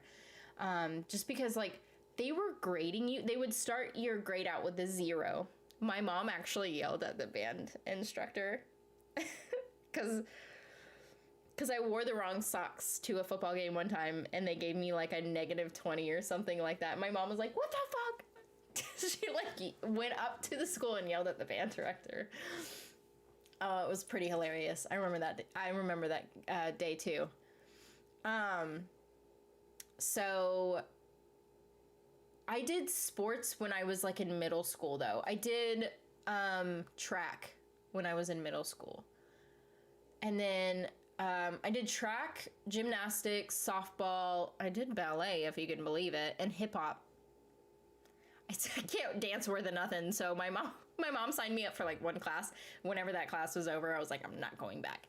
Just because like they were grading you, they would start your grade out with a 0. My mom actually yelled at the band instructor because I wore the wrong socks to a football game one time, and they gave me like a -20 or something like that. My mom was like, what the fuck? She like went up to the school and yelled at the band director. It was pretty hilarious. I remember that day too. So I did sports when I was like in middle school though. I did track when I was in middle school. And then I did track, gymnastics, softball. I did ballet, if you can believe it, and hip hop. I can't dance worth of nothing. So my mom signed me up for like one class. Whenever that class was over, I was like, I'm not going back.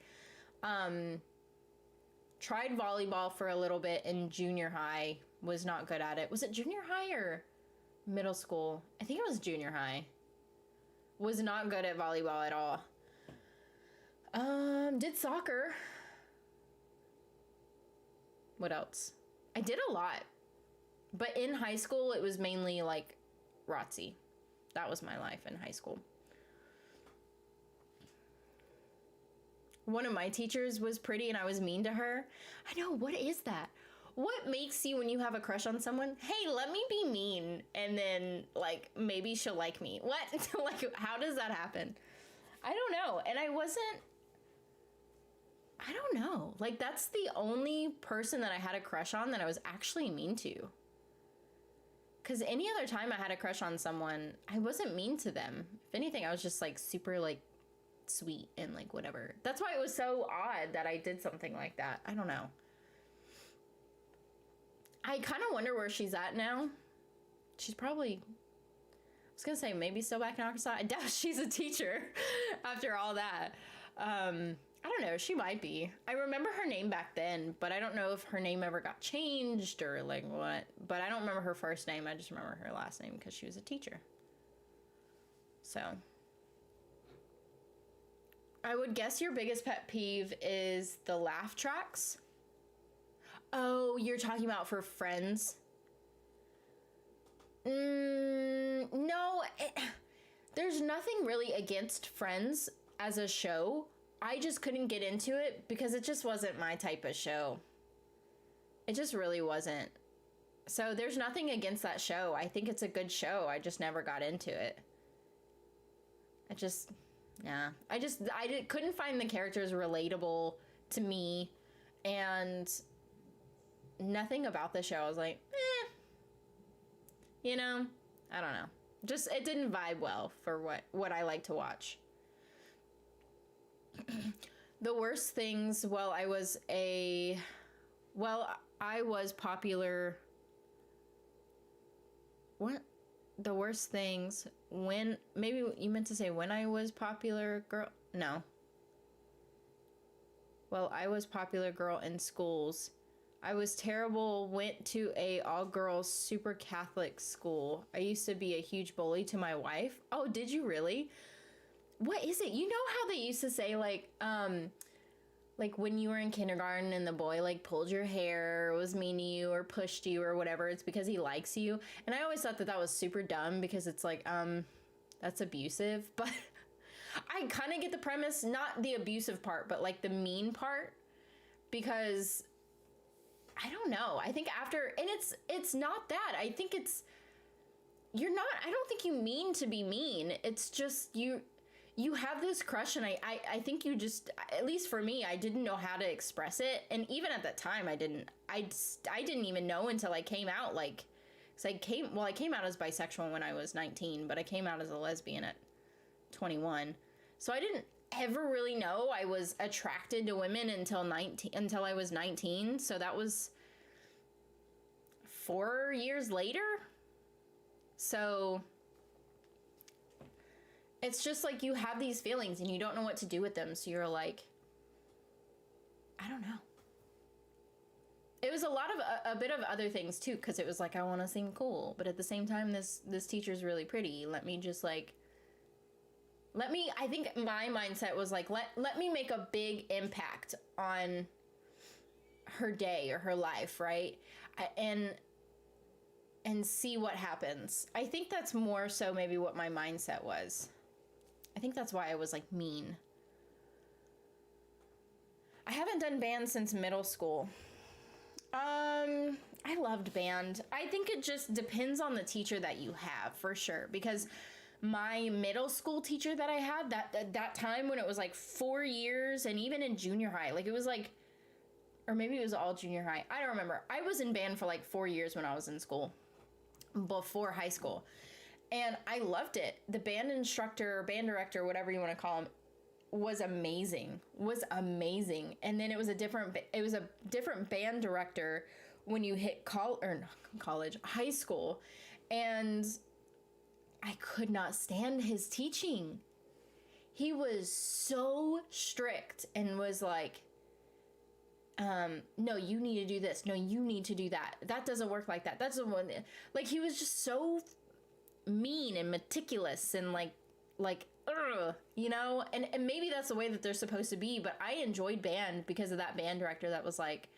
Tried volleyball for a little bit in junior high. Was not good at it. Was it junior high or middle school? I think it was junior high. Was not good at volleyball at all. Did soccer. What else? I did a lot. But in high school, it was mainly like ROTC. That was my life in high school. One of my teachers was pretty and I was mean to her. I know, what is that? What makes you, when you have a crush on someone, hey, let me be mean, and then, like, maybe she'll like me? What? Like, how does that happen? I don't know. And I don't know. Like, that's the only person that I had a crush on that I was actually mean to. Because any other time I had a crush on someone, I wasn't mean to them. If anything, I was just, like, super, like, sweet and, like, whatever. That's why it was so odd that I did something like that. I don't know. I kind of wonder where she's at now. She's probably, I was going to say, maybe still back in Arkansas. I doubt she's a teacher after all that. I don't know. She might be. I remember her name back then, but I don't know if her name ever got changed or like what. But I don't remember her first name. I just remember her last name because she was a teacher. So I would guess your biggest pet peeve is the laugh tracks. Oh, you're talking about for Friends? No, there's nothing really against Friends as a show. I just couldn't get into it because it just wasn't my type of show. It just really wasn't. So there's nothing against that show. I think it's a good show. I just never got into it. I couldn't find the characters relatable to me, and nothing about the show. I was like, you know, I don't know. Just, it didn't vibe well for what I like to watch. The worst things, I was popular. What? The worst things when, maybe you meant to say when I was popular girl? No. Well, I was popular girl in schools. I was terrible, went to a all-girls super Catholic school. I used to be a huge bully to my wife. Oh, did you really? What is it? You know how they used to say, like when you were in kindergarten and the boy, like, pulled your hair, or was mean to you, or pushed you, or whatever, it's because he likes you. And I always thought that was super dumb because it's like, that's abusive. But I kind of get the premise, not the abusive part, but, like, the mean part. Because I don't know. I think after, and it's not that. I think I don't think you mean to be mean. It's just you have this crush, and I think you just, at least for me, I didn't know how to express it. And even at that time, I didn't even know until I came out, like, cause I came out as bisexual when I was 19, but I came out as a lesbian at 21. So I didn't ever really know I was attracted to women until I was 19. So that was 4 years later. So it's just like you have these feelings and you don't know what to do with them. So you're like, I don't know. It was a bit of other things too, because it was like, I want to seem cool, but at the same time, this teacher's really pretty. I think my mindset was like, let me make a big impact on her day or her life, right? And see what happens. I think that's more so maybe what my mindset was. I think that's why I was, like, mean. I haven't done band since middle school. I loved band. I think it just depends on the teacher that you have, for sure. Because my middle school teacher that I had, that time when it was, like, 4 years, and even in junior high, like, it was, like, or maybe it was all junior high. I don't remember. I was in band for, like, 4 years when I was in school, before high school. And I loved it. The band instructor, band director, whatever you want to call him, was amazing. And then it was a different band director when you hit high school. And I could not stand his teaching. He was so strict and was like, no, you need to do this. No, you need to do that. That doesn't work like that. That's the one. Like, he was just so mean and meticulous and like, you know, and maybe that's the way that they're supposed to be, but I enjoyed band because of that band director that was like,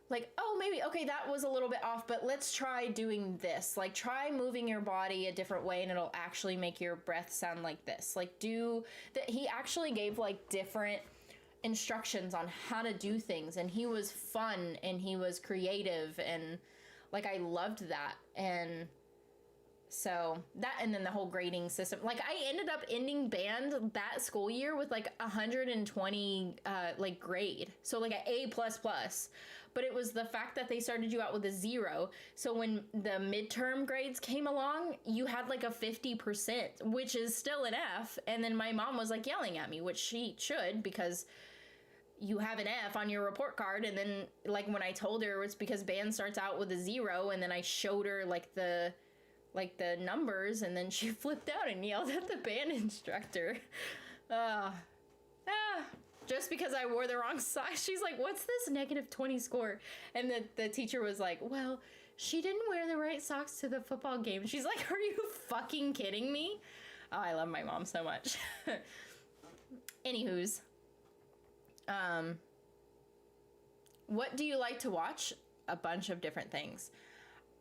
like, oh, maybe, okay, that was a little bit off, but let's try doing this. Like, try moving your body a different way and it'll actually make your breath sound like this. Like, do that. He actually gave like different instructions on how to do things, and he was fun and he was creative, and like, I loved that. And so that, and then the whole grading system, like I ended up ending band that school year with like 120 like grade, so like an A++. But it was the fact that they started you out with a 0, so when the midterm grades came along, you had like a 50%, which is still an F. And then my mom was like yelling at me, which she should, because you have an F on your report card. And then like when I told her it's because band starts out with a 0, and then I showed her like the numbers, and then she flipped out and yelled at the band instructor. Just because I wore the wrong size. She's like, what's this -20 score? And the teacher was like, well, she didn't wear the right socks to the football game. She's like, are you fucking kidding me? Oh, I love my mom so much. Anywho's, what do you like to watch? A bunch of different things.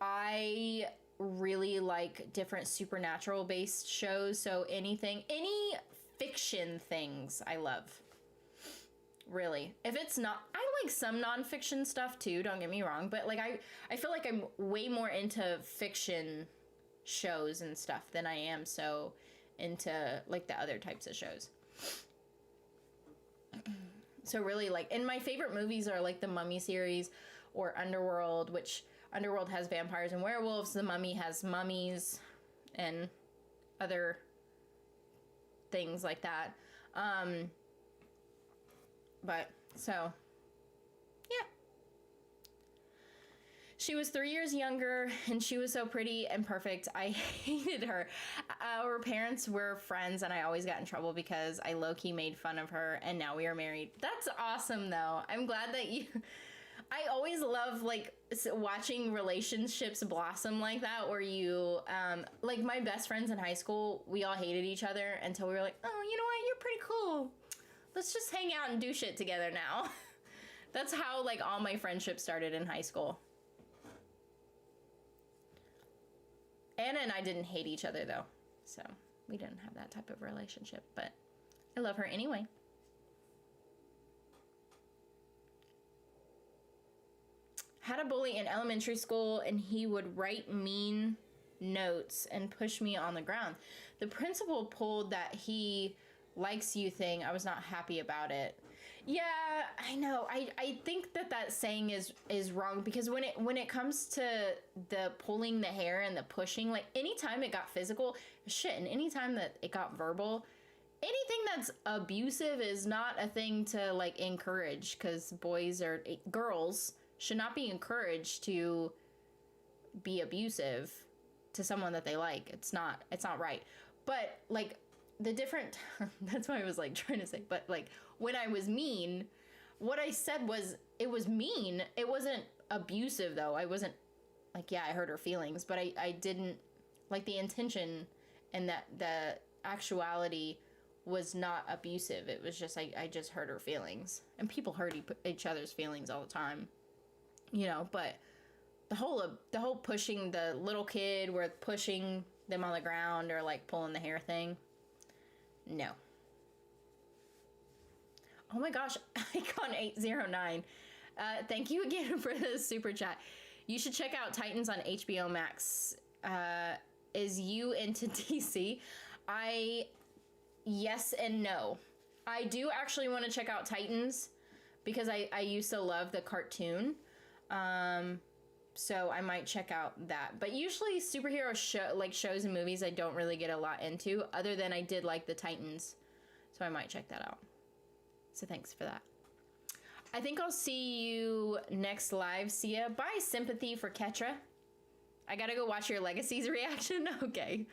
I really like different supernatural based shows, so any fiction things I love, really. If it's not, I like some nonfiction stuff too, don't get me wrong, but like I feel like I'm way more into fiction shows and stuff than I am so into like the other types of shows. So really, like, and my favorite movies are like the Mummy series or Underworld, which Underworld has vampires and werewolves. The Mummy has mummies and other things like that. But so, yeah. She was 3 years younger, and she was so pretty and perfect. I hated her. Our parents were friends, and I always got in trouble because I low-key made fun of her, and now we are married. That's awesome, though. I'm glad that you... I always love, like, watching relationships blossom like that, where you, like, my best friends in high school, we all hated each other until we were like, oh, you know what? You're pretty cool. Let's just hang out and do shit together now. That's how, like, all my friendships started in high school. Anna and I didn't hate each other, though, so we didn't have that type of relationship, but I love her anyway. Had a bully in elementary school, and he would write mean notes and push me on the ground. The principal pulled that he likes you thing. I was not happy about it. Yeah, I know. I think that saying is wrong, because when it comes to the pulling the hair and the pushing, like anytime it got physical, shit, and anytime that it got verbal, anything that's abusive is not a thing to like encourage, because girls should not be encouraged to be abusive to someone that they like. It's not right. But like the different, that's what I was like trying to say. But like when I was mean, what I said was, it was mean. It wasn't abusive though. I wasn't like, yeah, I hurt her feelings, but I didn't like the intention, and that the actuality was not abusive. It was just, I just hurt her feelings, and people hurt each other's feelings all the time. You know, but the whole pushing the little kid, where pushing them on the ground or like pulling the hair thing, no. Oh my gosh, Icon 809. Thank you again for the super chat. You should check out Titans on HBO Max. Is you into DC? Yes and no. I do actually want to check out Titans, because I used to love the cartoon. So I might check out that. But usually superhero shows and movies I don't really get a lot into, other than I did like the Titans. So I might check that out. So thanks for that. I think I'll see you next live. See ya. Bye, sympathy for Ketra. I gotta go watch your Legacies reaction. Okay.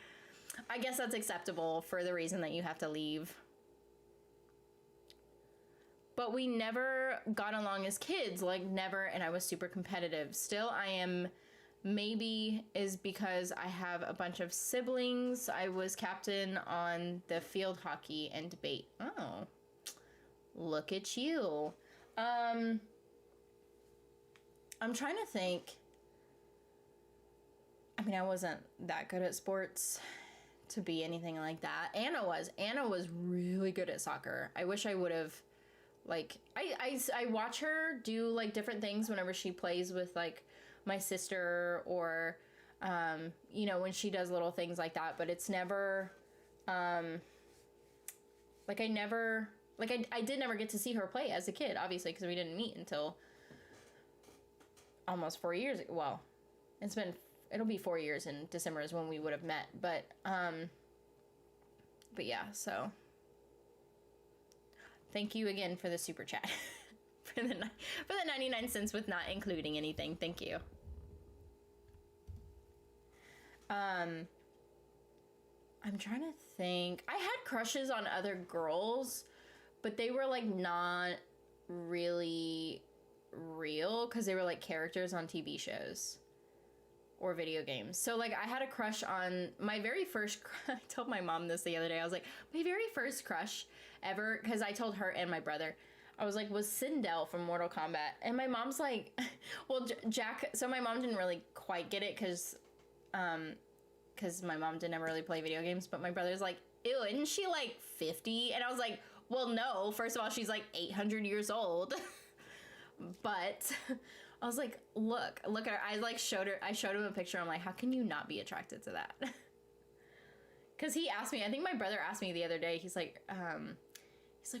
I guess that's acceptable for the reason that you have to leave. But we never got along as kids, like never, and I was super competitive. Still, I am, maybe is because I have a bunch of siblings. I was captain on the field hockey and debate. Oh, look at you. I'm trying to think. I mean, I wasn't that good at sports to be anything like that. Anna was really good at soccer. I wish I would have, like, I watch her do, like, different things whenever she plays with, like, my sister or, you know, when she does little things like that. But it's never, like, I did never get to see her play as a kid, obviously, because we didn't meet until almost 4 years ago. Well, it'll be 4 years in December is when we would have met. But yeah, so thank you again for the super chat for the 99 cents with not including anything. Thank you. I'm trying to think. I had crushes on other girls, but they were like not really real because they were like characters on TV shows or video games. So like I had a crush on my very first I told my mom this the other day. I was like, my very first crush ever, because I told her and my brother, I was like, was Sindel from Mortal Kombat. And my mom's like, well, Jack, so my mom didn't really quite get it because my mom didn't ever really play video games, but my brother's like, ew, isn't she like 50? And I was like, well, no, first of all, she's like 800 years old. But I was like, look at her. I showed him a picture. I'm like, how can you not be attracted to that? Because he asked me, I think my brother asked me the other day, he's like,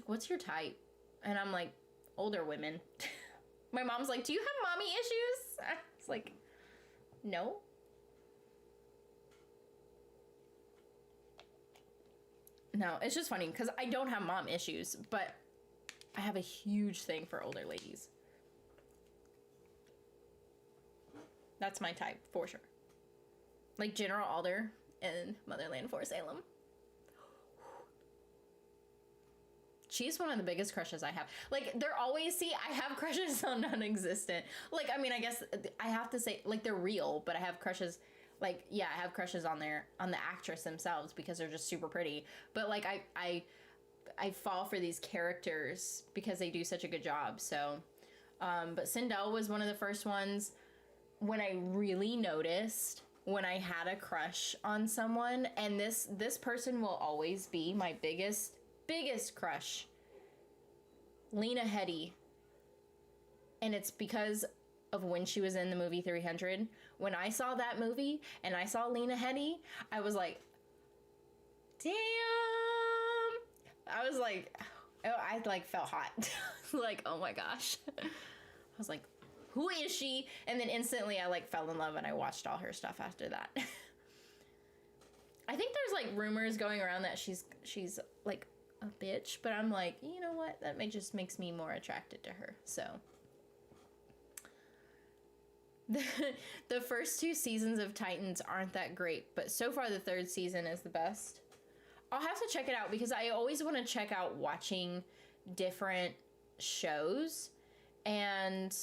what's your type? And I'm like, older women. My mom's like, do you have mommy issues? I was like, no. No, it's just funny because I don't have mom issues, but I have a huge thing for older ladies. That's my type, for sure. Like General Alder in Motherland for Salem. She's one of the biggest crushes I have. Like, they're always, I have crushes on non-existent. Like, I mean, I guess I have to say, like, they're real, but I have crushes, like, yeah, I have crushes on the actress themselves because they're just super pretty. But, like, I fall for these characters because they do such a good job. So, but Sindel was one of the first ones when I really noticed when I had a crush on someone. And this person will always be my biggest crush, Lena Headey. And it's because of when she was in the movie 300. When I saw that movie and I saw Lena Headey, I was like, damn. I was like, oh, I like felt hot. Like, oh my gosh. I was like, who is she? And then instantly I like fell in love and I watched all her stuff after that. I think there's like rumors going around that she's like a bitch, but I'm like, you know what? That just makes me more attracted to her. So the first 2 seasons of Titans aren't that great, but so far the 3rd season is the best. I'll have to check it out because I always want to check out watching different shows, and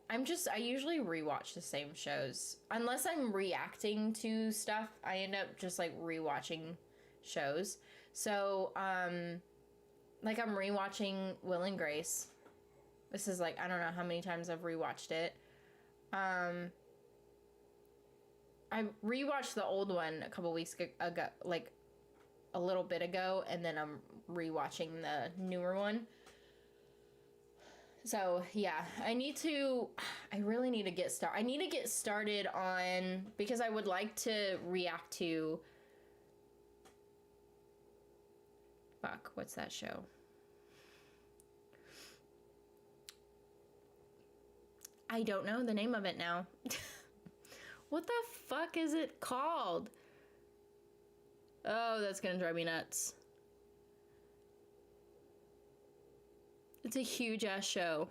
I usually rewatch the same shows. Unless I'm reacting to stuff, I end up just like rewatching shows. So, like I'm rewatching Will and Grace. This is like, I don't know how many times I've rewatched it. I rewatched the old one a couple weeks ago, like a little bit ago, and then I'm rewatching the newer one. So yeah, I really need to get started. I need to get started on, because I would like to react to, what's that show? I don't know the name of it now. What the fuck is it called? Oh, that's gonna drive me nuts. It's a huge ass show.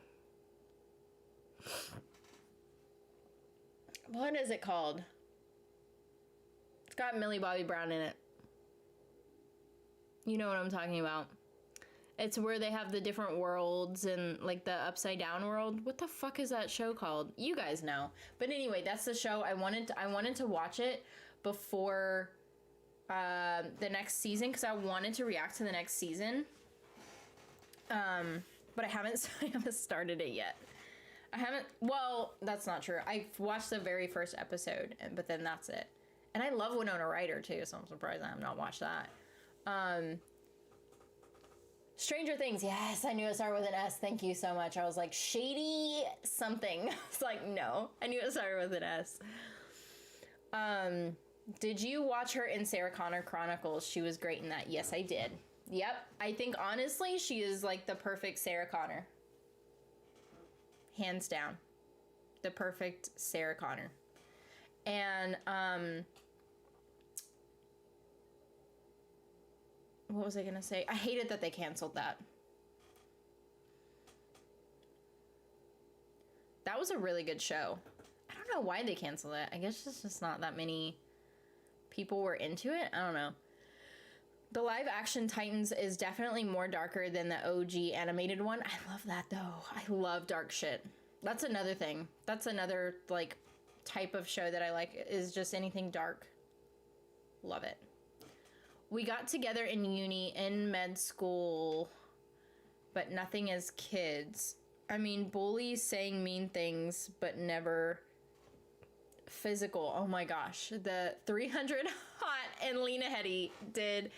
What is it called? It's got Millie Bobby Brown in it. You know what I'm talking about. It's where they have the different worlds and like the upside down world. What the fuck is that show called? You guys know. But anyway, that's the show. I wanted to watch it before the next season because I wanted to react to the next season. But I haven't started it yet. I haven't. Well, that's not true. I watched the very first episode, but then that's it. And I love Winona Ryder too, so I'm surprised I have not watched that. Stranger Things. Yes, I knew it started with an S. Thank you so much. I was like, shady something. I was like, no, I knew it started with an S. Did you watch her in Sarah Connor Chronicles? She was great in that. Yes, I did. Yep. I think honestly, she is like the perfect Sarah Connor. Hands down. The perfect Sarah Connor. And, what was I gonna say? I hated that they canceled that. That was a really good show. I don't know why they canceled it. I guess it's just not that many people were into it. I don't know. The live action Titans is definitely more darker than the OG animated one. I love that though. I love dark shit. That's another thing. That's another like type of show that I like, is just anything dark. Love it. We got together in uni, in med school, but nothing as kids. I mean, bullies saying mean things, but never physical. Oh my gosh. The 300 Hot and Lena Headey did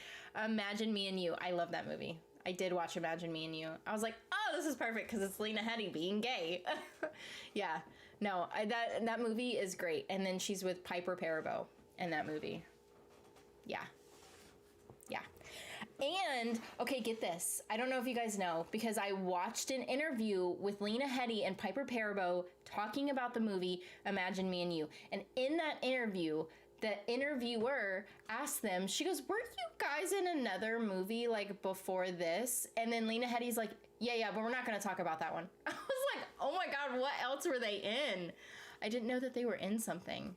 Imagine Me and You. I love that movie. I did watch Imagine Me and You. I was like, oh, this is perfect because it's Lena Headey being gay. Yeah. No, that movie is great. And then she's with Piper Perabo in that movie. Yeah. Yeah. And, okay, get this. I don't know if you guys know, because I watched an interview with Lena Headey and Piper Perabo talking about the movie Imagine Me and You. And in that interview, the interviewer asked them, she goes, weren't you guys in another movie, like, before this? And then Lena Headey's like, yeah, but we're not going to talk about that one. I was like, oh my God, what else were they in? I didn't know that they were in something.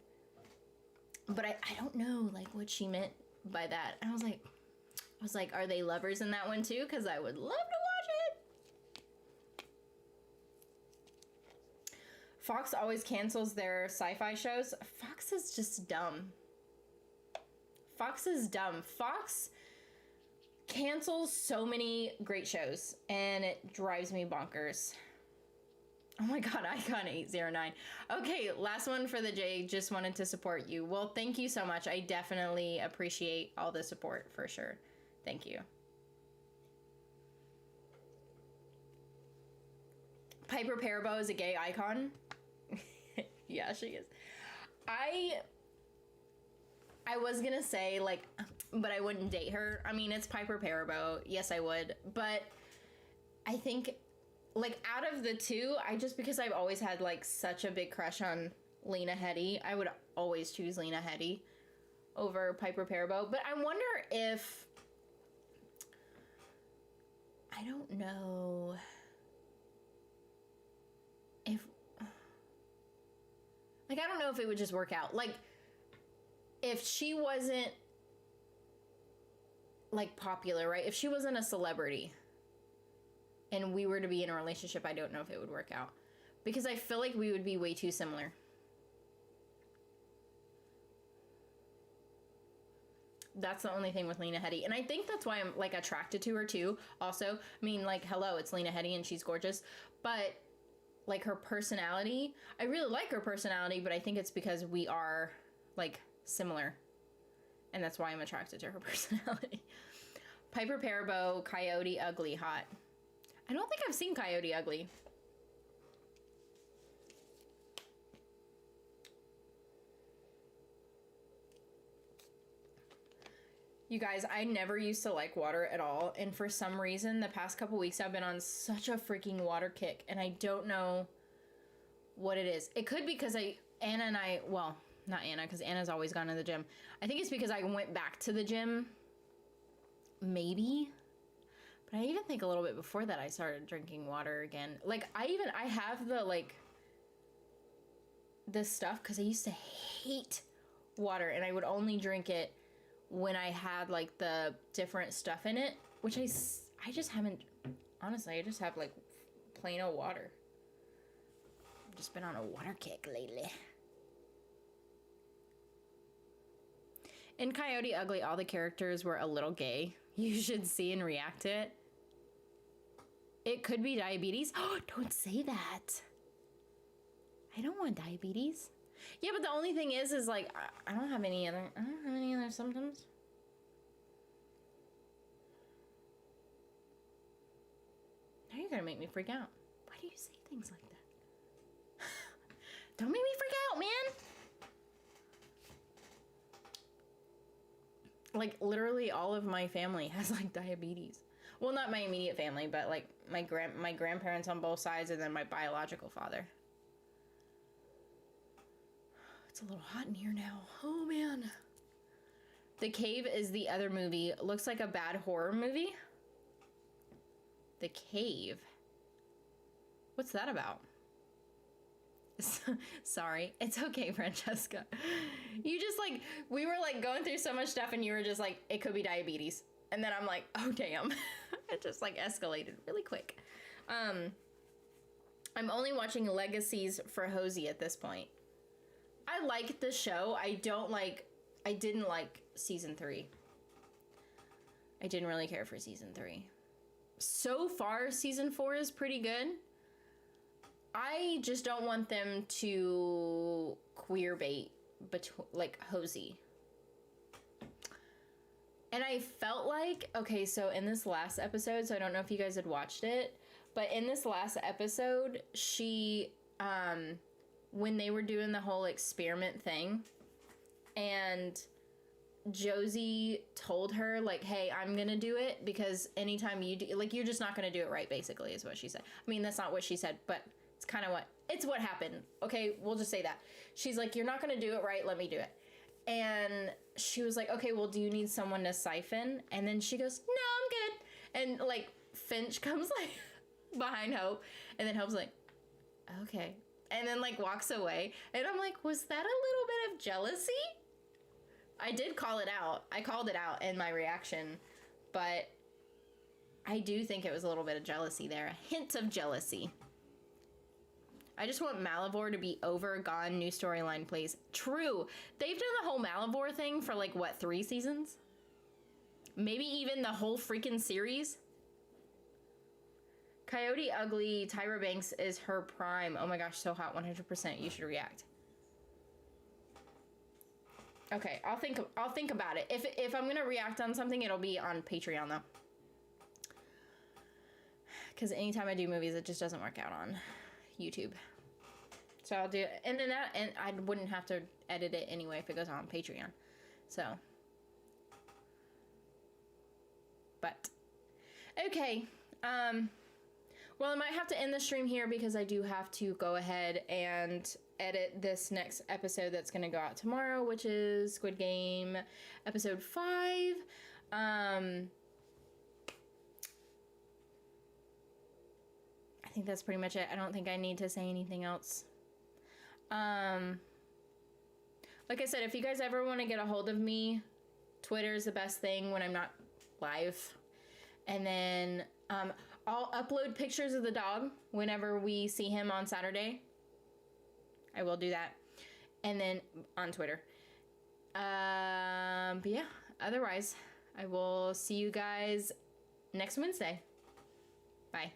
But I don't know, like, what she meant by that. And I was like, are they lovers in that one too? Because I would love to watch it. Fox always cancels their sci-fi shows. Fox is just dumb. Fox is dumb. Fox cancels so many great shows, and it drives me bonkers. Oh my God, Icon809. Okay, last one for the J. Just wanted to support you. Well, thank you so much. I definitely appreciate all the support for sure. Thank you. Piper Perabo is a gay icon. Yeah, she is. I was gonna say, like, but I wouldn't date her. I mean, it's Piper Perabo. Yes, I would. But I think, like, out of the two, because I've always had, like, such a big crush on Lena Headey, I would always choose Lena Headey over Piper Perabo. But I wonder if, I don't know if, like, I don't know if it would just work out. Like, if she wasn't, like, popular, right? If she wasn't a celebrity and we were to be in a relationship, I don't know if it would work out. Because I feel like we would be way too similar. That's the only thing with Lena Headey. And I think that's why I'm, like, attracted to her, too. Also, I mean, like, hello, it's Lena Headey and she's gorgeous. But, like, her personality, I really like her personality, but I think it's because we are, like, similar. And that's why I'm attracted to her personality. Piper Perabo, Coyote Ugly, hot. I don't think I've seen Coyote Ugly. You guys, I never used to like water at all, and for some reason, the past couple weeks, I've been on such a freaking water kick, and I don't know what it is. It could be because Anna and I, well, not Anna, because Anna's always gone to the gym. I think it's because I went back to the gym, maybe, but I even think a little bit before that, I started drinking water again. Like, I have the, like, this stuff, because I used to hate water, and I would only drink it when I had, like, the different stuff in it, which I just haven't, honestly, I just have, like, plain old water. I've just been on a water kick lately. In Coyote Ugly, all the characters were a little gay. You should see and react to it. It could be diabetes. Oh, don't say that. I don't want diabetes. Yeah, but the only thing is like, I don't have any other symptoms. Now you're gonna make me freak out. Why do you say things like that? Don't make me freak out, man. Like, literally all of my family has, like, diabetes. Well, not my immediate family, but, like, my grandparents on both sides, and then my biological father. It's a little hot in here now. Oh, man. The Cave is the other movie. Looks like a bad horror movie. The Cave. What's that about? Sorry. It's okay, Francesca. You just like, we were like going through so much stuff and you were just like, it could be diabetes. And then I'm like, oh damn. It just like escalated really quick. I'm only watching Legacies for HOSIE at this point. I like the show. I didn't like season 3. I didn't really care for season 3. So far, season 4 is pretty good. I just don't want them to queer bait like HOSIE. And I felt like, okay, so in this last episode, so I don't know if you guys had watched it, but in this last episode, she, when they were doing the whole experiment thing, and Josie told her, like, hey, I'm gonna do it because anytime you do, like, you're just not gonna do it right, basically, is what she said. I mean, that's not what she said, but it's kind of what happened. Okay, we'll just say that. She's like, you're not gonna do it right, let me do it. And she was like, okay, well, do you need someone to siphon? And then she goes, no, I'm good. And like Finch comes like behind Hope, and then Hope's like, okay. And then like walks away. And I'm like, was that a little bit of jealousy? I did call it out. I called it out in my reaction, but I do think it was a little bit of jealousy there. A hint of jealousy. I just want Malivore to be over, gone, new storyline, please. True. They've done the whole Malivore thing for like, what, 3 seasons? Maybe even the whole freaking series? Coyote Ugly, Tyra Banks is her prime. Oh my gosh, so hot, 100%. You should react. Okay, I'll think about it. If I'm gonna react on something, it'll be on Patreon though. Because anytime I do movies, it just doesn't work out on YouTube. So I'll do it, and then and I wouldn't have to edit it anyway if it goes on Patreon. So, but okay. Well, I might have to end the stream here because I do have to go ahead and edit this next episode that's going to go out tomorrow, which is Squid Game episode 5. I think that's pretty much it. I don't think I need to say anything else. Like I said, if you guys ever want to get a hold of me, Twitter is the best thing when I'm not live. And then I'll upload pictures of the dog whenever we see him on Saturday. I will do that. And then on Twitter. But yeah, otherwise, I will see you guys next Wednesday. Bye.